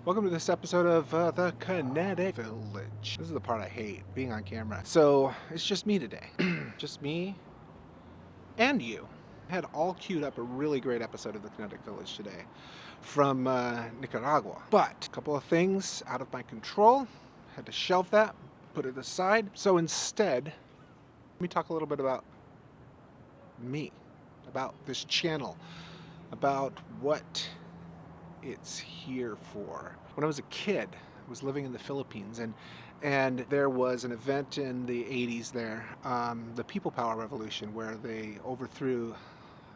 Welcome to this episode of the Kinetic Village. This is the part I hate, being on camera. So it's just me today. Just me and you. I had all queued up a really great episode of the Kinetic Village today from Nicaragua. But a couple of things out of my control. Had to shelve that, put it aside. So instead, let me talk a little bit about me, about this channel, about what it's here for. When I was a kid, I was living in the Philippines, and there was an event in the 80s there, the People Power Revolution, where they overthrew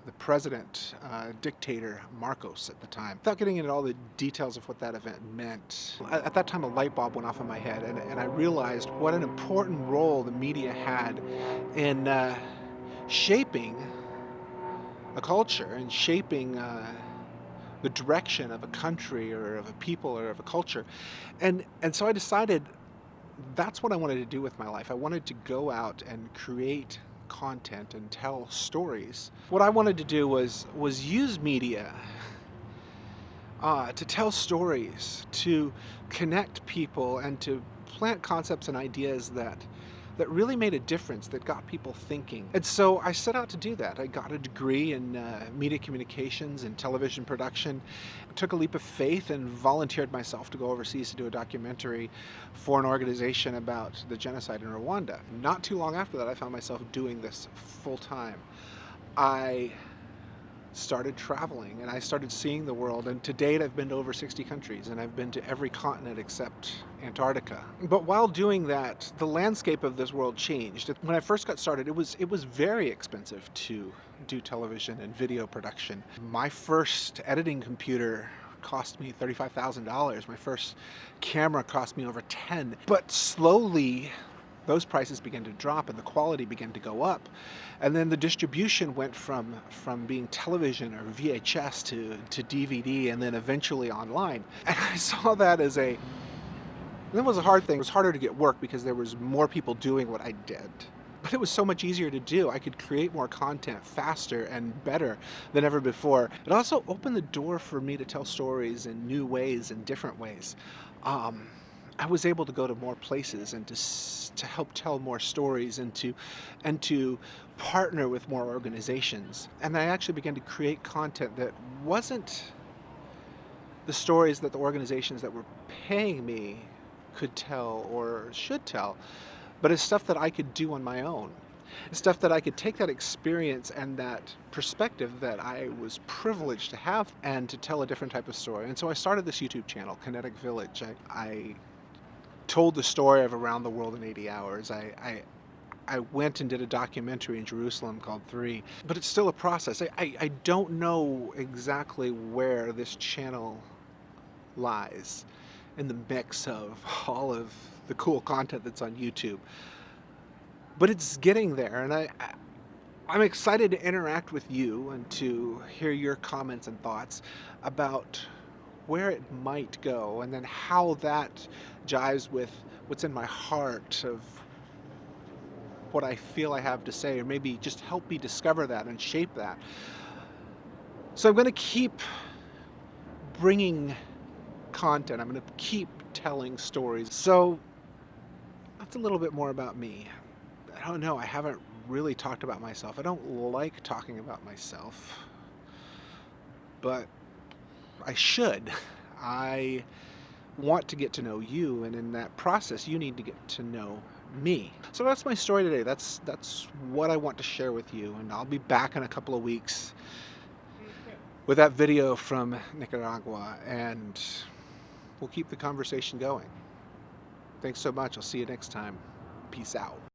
the president, dictator Marcos at the time. Without getting into all the details of what that event meant, at that time a light bulb went off in my head, and I realized what an important role the media had in shaping a culture and shaping the direction of a country or of a people or of a culture. And so I decided that's what I wanted to do with my life. I wanted to go out and create content and tell stories. What I wanted to do was use media to tell stories, to connect people, and to plant concepts and ideas that really made a difference, that got people thinking. And so I set out to do that. I got a degree in media communications and television production. I took a leap of faith and volunteered myself to go overseas to do a documentary for an organization about the genocide in Rwanda. Not too long after that, I found myself doing this full time. I started traveling and I started seeing the world, and to date I've been to over 60 countries and I've been to every continent except Antarctica. But while doing that, the landscape of this world changed. When I first got started, it was very expensive to do television and video production. My first editing computer cost me $35,000. My first camera cost me over 10. But slowly those prices began to drop and the quality began to go up. And then the distribution went from being television or VHS to DVD and then eventually online. And I saw that as that was a hard thing. It was harder to get work because there was more people doing what I did. But it was so much easier to do. I could create more content faster and better than ever before. It also opened the door for me to tell stories in new ways and different ways. I was able to go to more places and to help tell more stories and to partner with more organizations. And I actually began to create content that wasn't the stories that the organizations that were paying me could tell or should tell, but it's stuff that I could do on my own. It's stuff that I could take that experience and that perspective that I was privileged to have and to tell a different type of story. And so I started this YouTube channel, Kinetic Village. I told the story of Around the World in 80 Hours. I went and did a documentary in Jerusalem called 3, but it's still a process. I don't know exactly where this channel lies in the mix of all of the cool content that's on YouTube, but it's getting there, and I'm excited to interact with you and to hear your comments and thoughts about where it might go, and then how that jives with what's in my heart of what I feel I have to say, or maybe just help me discover that and shape that. So I'm going to keep bringing content. I'm going to keep telling stories. So that's a little bit more about me. I don't know. I haven't really talked about myself. I don't like talking about myself, but I should. I want to get to know you, and in that process you need to get to know me. So that's my story today. That's what I want to share with you, and I'll be back in a couple of weeks with that video from Nicaragua, and we'll keep the conversation going. Thanks so much. I'll see you next time. Peace out.